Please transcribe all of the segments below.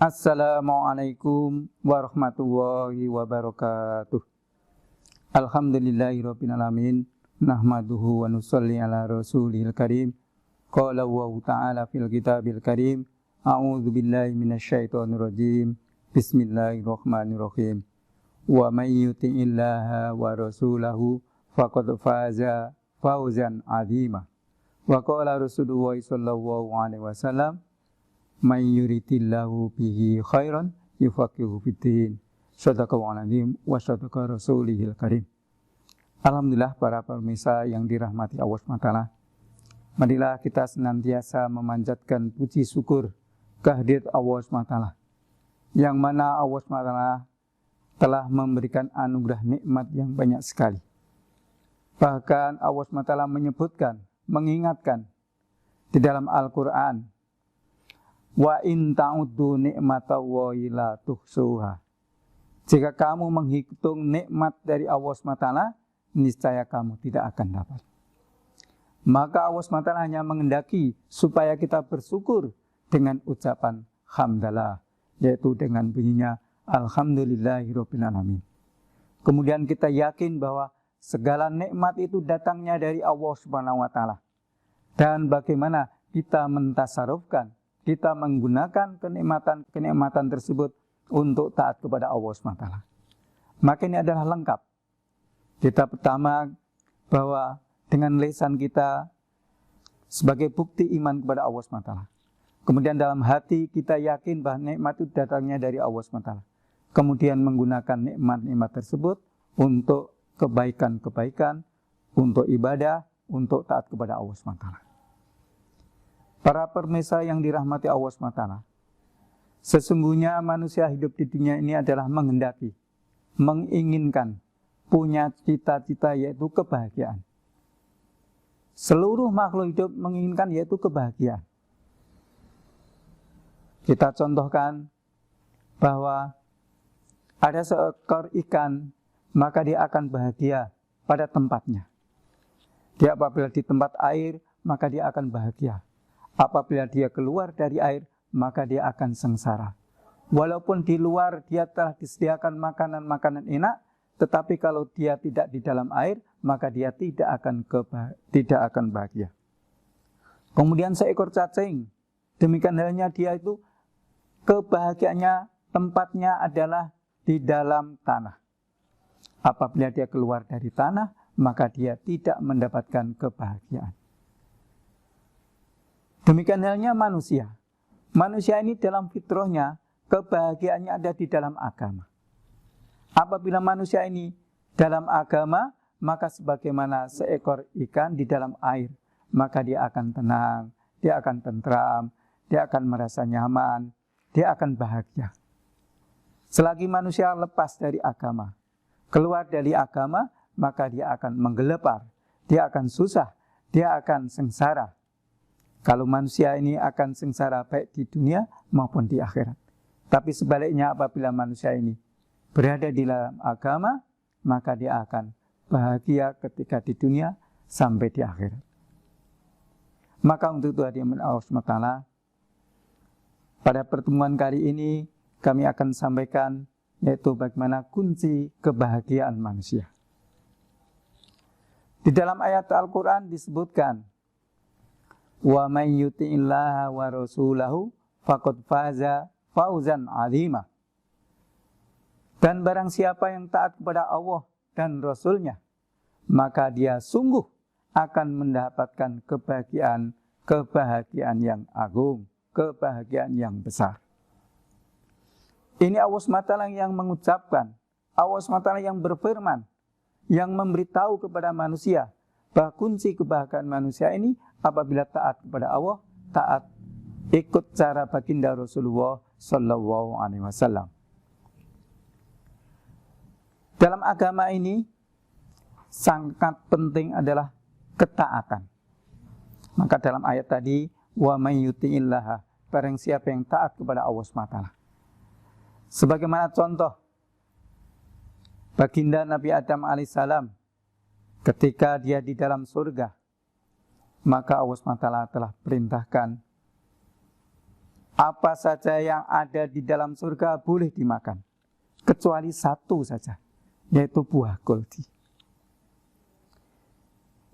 Assalamualaikum warahmatullahi wabarakatuh. Alhamdulillahirabbil alamin. Nahmaduhu wa nusalli ala rasulil karim. Qala wa ta'ala fil kitabil karim. A'udzu billahi minasyaitonir rajim. Bismillahirrahmanirrahim. Wa may yuti'illaha wa rasulahu faqad faza fawzan 'azima. Wa qala Rasulullah sallallahu alaihi wasallam, "May yuridillahu bihi khairan yufaqihu fiddin." Shadaqallahu azim wa shadaqa rasulihil karim. Alhamdulillah para pemirsa yang dirahmati Allah SWT. Marilah kita senantiasa memanjatkan puji syukur kehadirat Allah SWT, yang mana Allah SWT telah memberikan anugerah nikmat yang banyak sekali. Bahkan Allah SWT menyebutkan, mengingatkan di dalam Al-Quran, wa in ta'uddu ni'matallahi la tuhsuha. Jika kamu menghitung nikmat dari Allah SWT, niscaya kamu tidak akan dapat. Maka Allah SWT hanya menghendaki supaya kita bersyukur dengan ucapan hamdalah, yaitu dengan bunyinya alhamdulillahirabbil alamin. Kemudian kita yakin bahwa segala nikmat itu datangnya dari Allah SWT. Dan bagaimana kita mentasarufkan, kita menggunakan kenikmatan tersebut untuk taat kepada Allah SWT. Maka ini adalah lengkap. Kita pertama bahwa dengan lisan kita sebagai bukti iman kepada Allah SWT. Kemudian dalam hati kita yakin bahwa nikmat itu datangnya dari Allah SWT. Kemudian menggunakan nikmat-nikmat tersebut untuk kebaikan-kebaikan, untuk ibadah, untuk taat kepada Allah SWT. Para pemirsa yang dirahmati Allah SWT, sesungguhnya manusia hidup di dunia ini adalah menghendaki, menginginkan, punya cita-cita yaitu kebahagiaan. Seluruh makhluk hidup menginginkan yaitu kebahagiaan. Kita contohkan bahwa ada seekor ikan, maka dia akan bahagia pada tempatnya. Dia apabila di tempat air, maka dia akan bahagia. Apabila dia keluar dari air, maka dia akan sengsara. Walaupun di luar dia telah disediakan makanan-makanan enak, tetapi kalau dia tidak di dalam air, maka dia tidak akan bahagia. Kemudian seekor cacing, demikian halnya dia itu kebahagiaannya, tempatnya adalah di dalam tanah. Apabila dia keluar dari tanah, maka dia tidak mendapatkan kebahagiaan. Demikian halnya manusia. Manusia ini dalam fitrahnya, kebahagiaannya ada di dalam agama. Apabila manusia ini dalam agama, maka sebagaimana seekor ikan di dalam air, maka dia akan tenang, dia akan tentram, dia akan merasa nyaman, dia akan bahagia. Selagi manusia lepas dari agama, keluar dari agama, maka dia akan menggelepar, dia akan susah, dia akan sengsara. Kalau manusia ini akan sengsara baik di dunia maupun di akhirat. Tapi sebaliknya apabila manusia ini berada di dalam agama, maka dia akan bahagia ketika di dunia sampai di akhirat. Maka untuk itu hadirin Allah SWT, pada pertemuan kali ini kami akan sampaikan yaitu bagaimana kunci kebahagiaan manusia. Di dalam ayat Al-Quran disebutkan, wa may yuti'illaha wa rasulahu faqad faza fawzan 'azima. Dan barang siapa yang taat kepada Allah dan Rasulnya, maka dia sungguh akan mendapatkan kebahagiaan yang agung, kebahagiaan yang besar. Ini Allah SWT yang mengucapkan, Allah SWT yang berfirman, yang memberitahu kepada manusia bahwa kunci kebahagiaan manusia ini apabila taat kepada Allah, taat ikut cara baginda Rasulullah Sallallahu Alaihi Wasallam. Dalam agama ini sangat penting adalah ketaatan. Maka dalam ayat tadi, wa may yuti'illaha, barang siapa yang taat kepada Allah SWT. Sebagaimana contoh baginda Nabi Adam alaihissalam ketika dia di dalam surga, maka Allah SWT telah perintahkan apa saja yang ada di dalam surga boleh dimakan, kecuali satu saja, yaitu buah kuldi.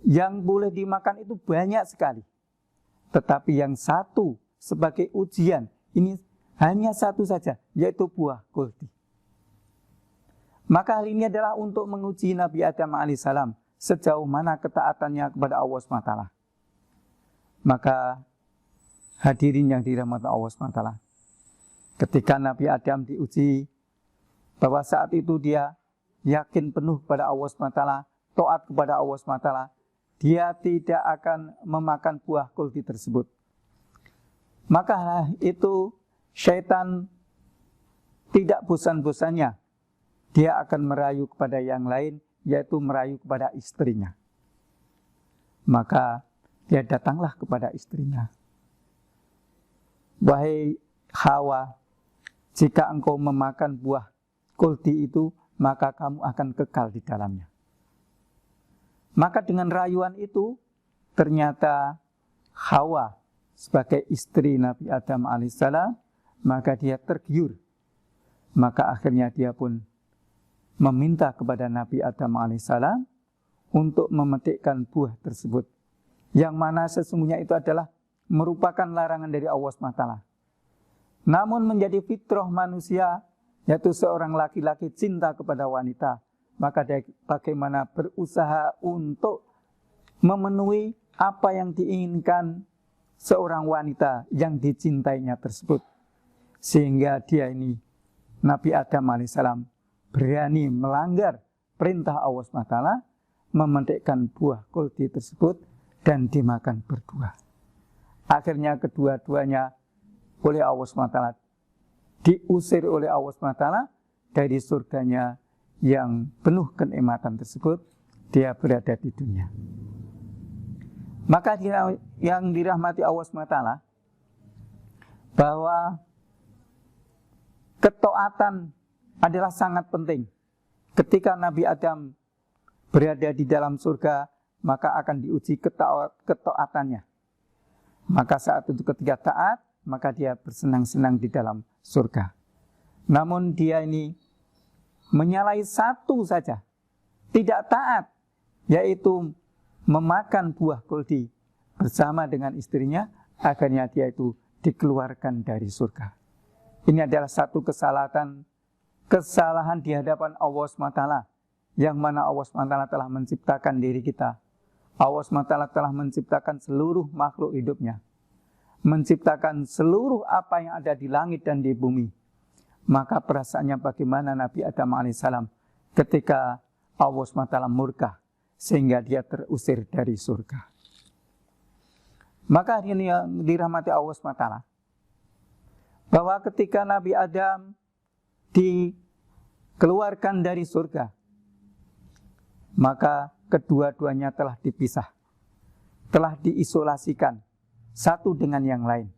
Yang boleh dimakan itu banyak sekali, tetapi yang satu sebagai ujian, ini hanya satu saja, yaitu buah kuldi. Maka hal ini adalah untuk menguji Nabi Adam alaihissalam sejauh mana ketaatannya kepada Allah SWT. Maka hadirin yang dirahmati Allah SWT, ketika Nabi Adam diuji, bahwa saat itu dia yakin penuh kepada Allah SWT, taat kepada Allah SWT, dia tidak akan memakan buah kuldi tersebut. Maka itu syaitan tidak bosan-bosannya, dia akan merayu kepada yang lain, yaitu merayu kepada istrinya. Maka dia datanglah kepada istrinya. Wahai Hawa, jika engkau memakan buah kuldi itu, maka kamu akan kekal di dalamnya. Maka dengan rayuan itu, ternyata Hawa sebagai istri Nabi Adam alaihissalam, maka dia tergiur. Maka akhirnya dia pun meminta kepada Nabi Adam alaihissalam untuk memetikkan buah tersebut, yang mana sesungguhnya itu adalah merupakan larangan dari Allah SWT. Namun menjadi fitrah manusia, yaitu seorang laki-laki cinta kepada wanita, maka dia bagaimana berusaha untuk memenuhi apa yang diinginkan seorang wanita yang dicintainya tersebut. Sehingga dia ini, Nabi Adam alaihissalam, berani melanggar perintah Allah SWT, memetikkan buah kuldi tersebut dan dimakan berdua. Akhirnya kedua-duanya oleh Allah SWT diusir oleh Allah SWT dari surganya yang penuh kenikmatan tersebut, dia berada di dunia. Maka yang dirahmati Allah SWT, bahwa ketaatan adalah sangat penting. Ketika Nabi Adam berada di dalam surga, maka akan diuji ketaatannya. Maka saat itu ketika taat, maka dia bersenang-senang di dalam surga. Namun dia ini menyalahi satu saja, tidak taat, yaitu memakan buah kuldi bersama dengan istrinya, akhirnya dia itu dikeluarkan dari surga. Ini adalah satu kesalahan di hadapan Allah SWT, yang mana Allah SWT telah menciptakan diri kita. Allah SWT telah menciptakan seluruh makhluk hidupnya, menciptakan seluruh apa yang ada di langit dan di bumi. Maka perasaannya bagaimana Nabi Adam alaihissalam ketika Allah SWT murka sehingga dia terusir dari surga. Maka ini yang dirahmati Allah SWT, bahwa ketika Nabi Adam dikeluarkan dari surga, maka kedua-duanya telah dipisah, telah diisolasikan satu dengan yang lain.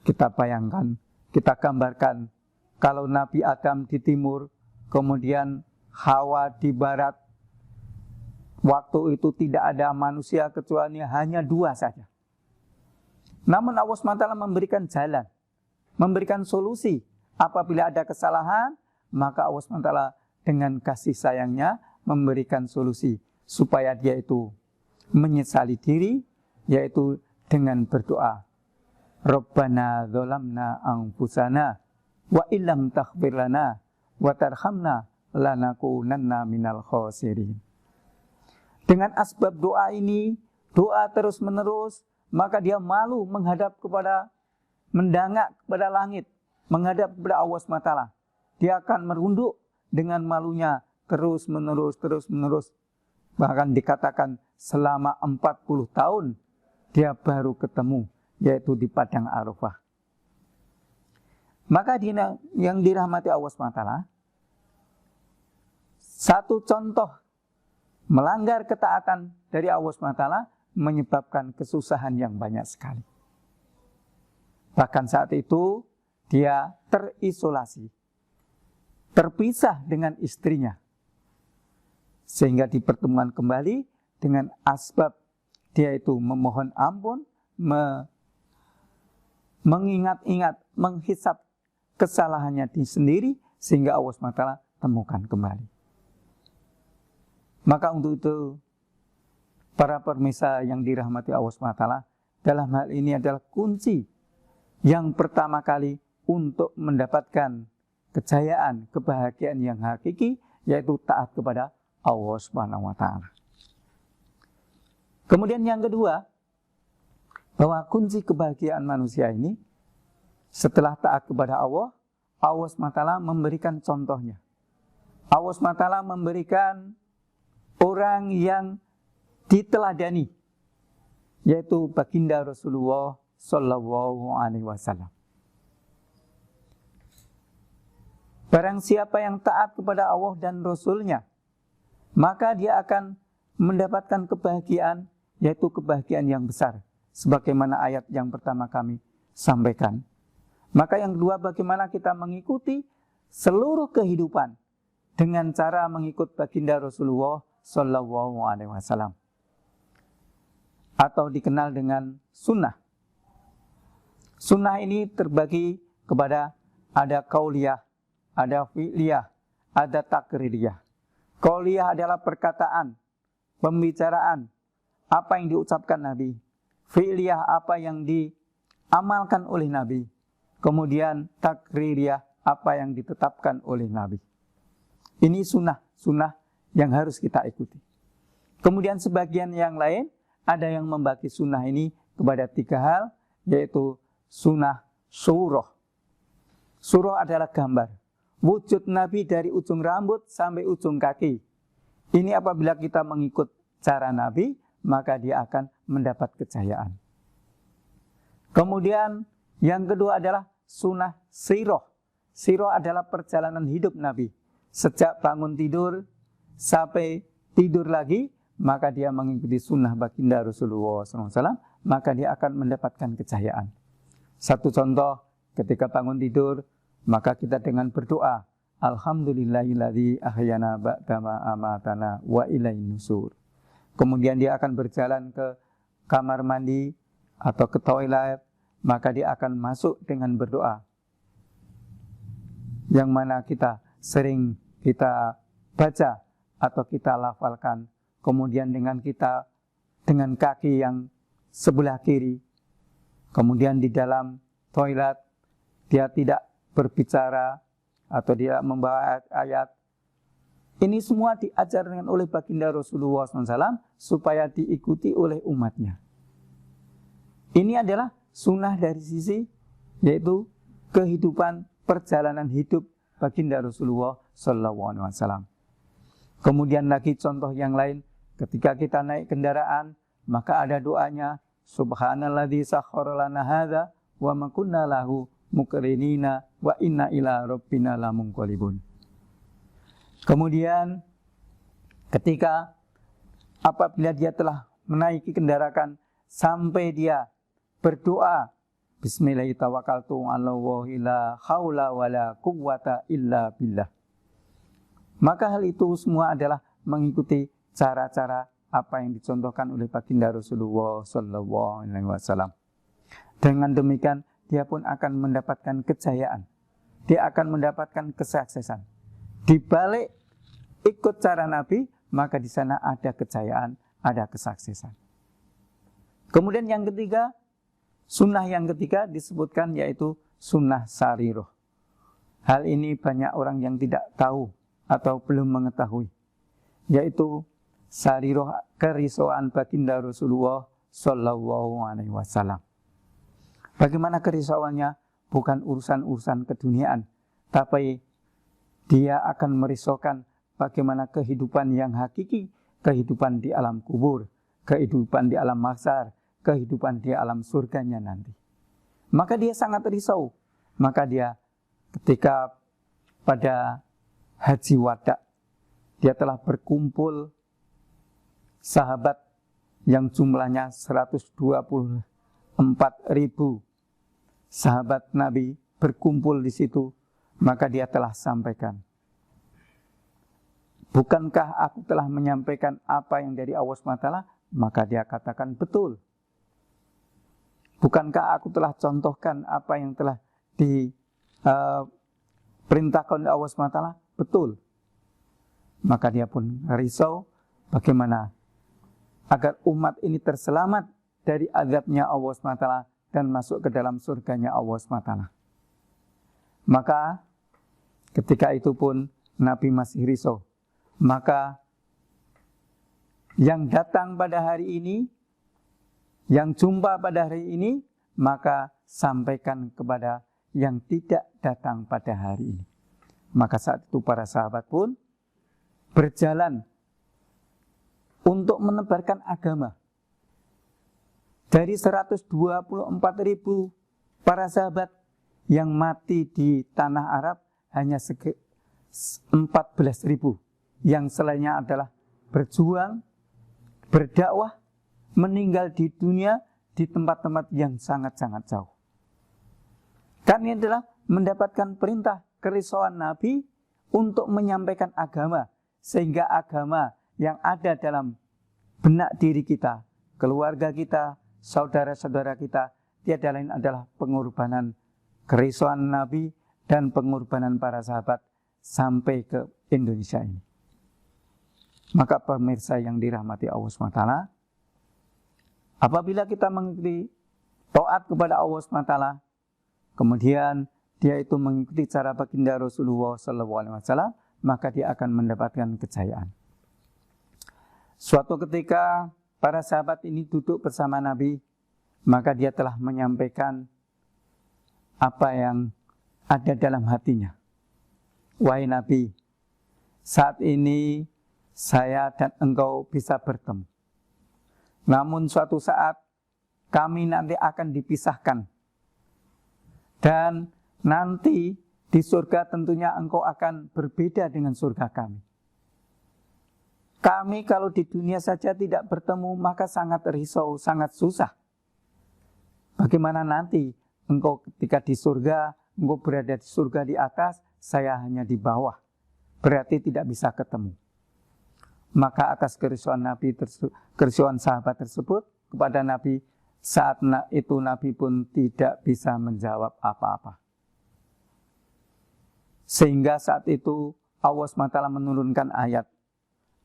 Kita bayangkan, kita gambarkan, kalau Nabi Adam di timur, kemudian Hawa di barat, waktu itu tidak ada manusia kecuali hanya dua saja. Namun Allah SWT memberikan jalan, memberikan solusi. Apabila ada kesalahan, maka Allah SWT dengan kasih sayangnya memberikan solusi supaya dia itu menyesali diri, yaitu dengan berdoa, Rabbana dzalamna anfusana wa illam taghfir lana wa tarhamna lanakunanna minal khasirin. Dengan asbab doa ini, doa terus menerus, maka dia malu menghadap kepada, mendangak kepada langit, menghadap kepada Allah SWT. Dia akan merunduk dengan malunya terus menerus. Bahkan dikatakan selama 40 tahun dia baru ketemu, yaitu di Padang Arafah. Maka yang dirahmati Allah SWT, satu contoh melanggar ketaatan dari Allah SWT menyebabkan kesusahan yang banyak sekali. Bahkan saat itu dia terisolasi, terpisah dengan istrinya. Sehingga dipertemukan kembali dengan asbab dia itu memohon ampun, mengingat-ingat, menghisap kesalahannya sendiri, sehingga Allah SWT temukan kembali. Maka untuk itu, para pemirsa yang dirahmati Allah SWT, dalam hal ini adalah kunci yang pertama kali untuk mendapatkan kejayaan, kebahagiaan yang hakiki, yaitu taat kepada Allah SWT. Kemudian yang kedua, bahwa kunci kebahagiaan manusia ini, setelah taat kepada Allah, Allah SWT memberikan contohnya. Allah SWT memberikan orang yang diteladani, yaitu baginda Rasulullah Sallallahu Alaihi Wasallam. Barang siapa yang taat kepada Allah dan Rasulnya, maka dia akan mendapatkan kebahagiaan, yaitu kebahagiaan yang besar, sebagaimana ayat yang pertama kami sampaikan. Maka yang kedua, bagaimana kita mengikuti seluruh kehidupan dengan cara mengikut baginda Rasulullah Sallallahu Alaihi Wasallam, atau dikenal dengan sunnah. Sunnah ini terbagi kepada ada qauliyah, ada fi'liyah, ada takririyah. Qauliyah adalah perkataan, pembicaraan, apa yang diucapkan Nabi. Fi'liyah, apa yang diamalkan oleh Nabi. Kemudian takririyah, apa yang ditetapkan oleh Nabi. Ini sunnah yang harus kita ikuti. Kemudian sebagian yang lain, ada yang membagi sunnah ini kepada 3 hal, yaitu sunnah surah. Surah adalah gambar wujud Nabi dari ujung rambut sampai ujung kaki. Ini apabila kita mengikut cara Nabi, maka dia akan mendapat kejayaan. Kemudian yang kedua adalah sunnah sirah. Sirah adalah perjalanan hidup Nabi. Sejak bangun tidur sampai tidur lagi, maka dia mengikuti sunnah baginda Rasulullah SAW, maka dia akan mendapatkan kejayaan. Satu contoh, ketika bangun tidur, maka kita dengan berdoa, Alhamdulillahilladzi ahyana ba'dama amatana wa ilaihin nusur. Kemudian dia akan berjalan ke kamar mandi atau ke toilet, maka dia akan masuk dengan berdoa. Yang mana kita sering kita baca atau kita lafalkan. Kemudian dengan kaki yang sebelah kiri. Kemudian di dalam toilet dia tidak berbicara atau dia membawa ayat. Ini semua diajarkan oleh baginda Rasulullah SAW supaya diikuti oleh umatnya. Ini adalah sunnah dari sisi, yaitu kehidupan perjalanan hidup baginda Rasulullah SAW. Kemudian lagi contoh yang lain, ketika kita naik kendaraan, maka ada doanya, Subhanalladzi sakhkhara lana hadza wa ma kunna lahu muqrinina wa inna ila rabbina lamunqalibun. Kemudian ketika apabila dia telah menaiki kendaraan sampai dia berdoa, Bismillahirrahmanirrahim, Allahu la haula wala quwwata illa billah. Maka hal itu semua adalah mengikuti cara-cara apa yang dicontohkan oleh baginda Rasulullah Sallallahu Alaihi Wasallam. Dengan demikian dia pun akan mendapatkan kejayaan, dia akan mendapatkan kesuksesan. Di balik ikut cara Nabi, maka di sana ada kejayaan, ada kesuksesan. Kemudian yang ketiga, sunnah yang ketiga disebutkan yaitu sunnah sariroh. Hal ini banyak orang yang tidak tahu atau belum mengetahui, yaitu sariroh kerisauan baginda Rasulullah Sallallahu Alaihi Wasallam. Bagaimana kerisauannya? Bukan urusan-urusan keduniaan, tapi dia akan merisaukan bagaimana kehidupan yang hakiki, kehidupan di alam kubur, kehidupan di alam mahsyar, kehidupan di alam surganya nanti. Maka dia sangat risau. Maka dia ketika pada haji wada, dia telah berkumpul sahabat yang jumlahnya 124.000 sahabat Nabi berkumpul di situ, maka dia telah sampaikan, bukankah aku telah menyampaikan apa yang dari Allah SWT? Maka dia katakan betul. Bukankah aku telah contohkan apa yang telah diperintahkan oleh Allah SWT? Betul. Maka dia pun risau bagaimana agar umat ini terselamat dari azabnya Allah SWT dan masuk ke dalam surganya Allah SWT. Maka ketika itu pun Nabi masih risau. Maka yang datang pada hari ini, yang jumpa pada hari ini, maka sampaikan kepada yang tidak datang pada hari ini. Maka saat itu para sahabat pun berjalan untuk menebarkan agama. Dari 124.000 para sahabat yang mati di tanah Arab, hanya 14.000. Yang selainnya adalah berjuang, berdakwah, meninggal di dunia di tempat-tempat yang sangat-sangat jauh. Karena adalah mendapatkan perintah kerisauan Nabi untuk menyampaikan agama, sehingga agama yang ada dalam benak diri kita, keluarga kita, saudara-saudara kita, tiada lain adalah pengorbanan kerisauan Nabi dan pengorbanan para sahabat sampai ke Indonesia ini. Maka pemirsa yang dirahmati Allah SWT, apabila kita mengikuti taat kepada Allah SWT, kemudian dia itu mengikuti cara baginda Rasulullah SAW, maka dia akan mendapatkan kejayaan. Suatu ketika para sahabat ini duduk bersama Nabi, maka dia telah menyampaikan apa yang ada dalam hatinya. Wahai Nabi, saat ini saya dan engkau bisa bertemu. Namun suatu saat kami nanti akan dipisahkan. Dan nanti di surga tentunya engkau akan berbeda dengan surga kami. Kami kalau di dunia saja tidak bertemu, maka sangat risau, sangat susah. Bagaimana nanti engkau ketika di surga, engkau berada di surga di atas, saya hanya di bawah. Berarti tidak bisa ketemu. Maka atas kerisauan kerisauan sahabat tersebut kepada Nabi, saat itu Nabi pun tidak bisa menjawab apa-apa. Sehingga saat itu Allah SWT menurunkan ayat,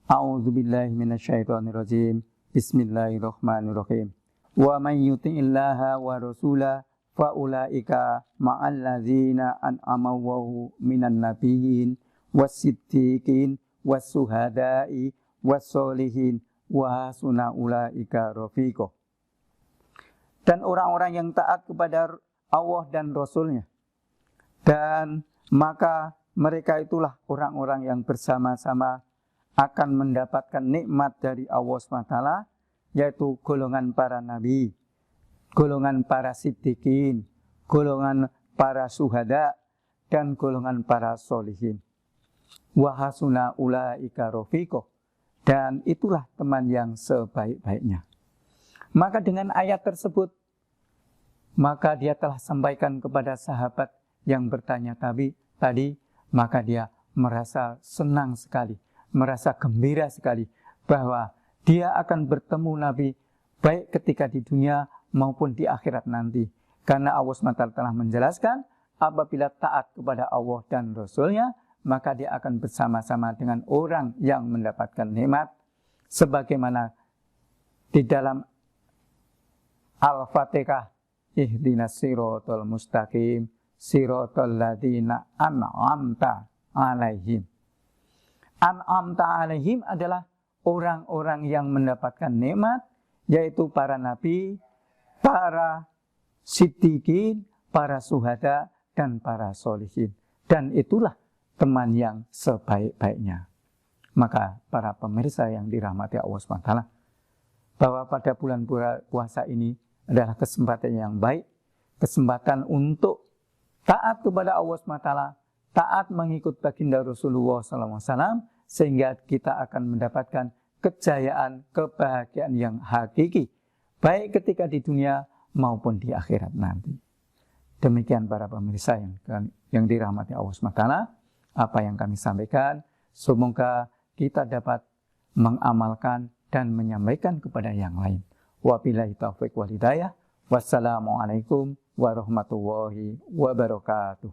A'udzubillahi minasyaitonirrajim, Bismillahirrahmanirrahim. Wa man yuti'illaha wa rasulah fa'ulaika ma'allazina an'amallahu minan nabiyyin was-siddiqin was-suhada'i was-solihin wa hasuna ulaika rafiqah. Dan orang-orang yang taat kepada Allah dan Rasul-Nya. Dan maka mereka itulah orang-orang yang bersama-sama akan mendapatkan nikmat dari Allah SWT, yaitu golongan para nabi, golongan para siddiqin, golongan para syuhada, dan golongan para solihin. Wa hasuna ulaika rafiqah. Dan itulah teman yang sebaik-baiknya. Maka dengan ayat tersebut, maka dia telah sampaikan kepada sahabat yang bertanya tadi, maka dia merasa senang sekali, merasa gembira sekali bahwa dia akan bertemu Nabi baik ketika di dunia maupun di akhirat nanti. Karena Allah SWT telah menjelaskan apabila taat kepada Allah dan Rasul-Nya, maka dia akan bersama-sama dengan orang yang mendapatkan nikmat. Sebagaimana di dalam Al-Fatihah, ihdinas siratal mustaqim, siratal ladzina an'amta alaihim. An'amta alaihim adalah orang-orang yang mendapatkan nikmat, yaitu para nabi, para siddiqin, para syuhada, dan para solihin. Dan itulah teman yang sebaik-baiknya. Maka para pemirsa yang dirahmati Allah SWT, bahwa pada bulan puasa ini adalah kesempatan yang baik, kesempatan untuk taat kepada Allah SWT, taat mengikut baginda Rasulullah SAW, sehingga kita akan mendapatkan kejayaan, kebahagiaan yang hakiki, baik ketika di dunia maupun di akhirat nanti. Demikian para pemirsa yang dirahmati Allah SWT, apa yang kami sampaikan, semoga kita dapat mengamalkan dan menyampaikan kepada yang lain. Wabillahi taufiq wal hidayah. Wassalamualaikum warahmatullahi wabarakatuh.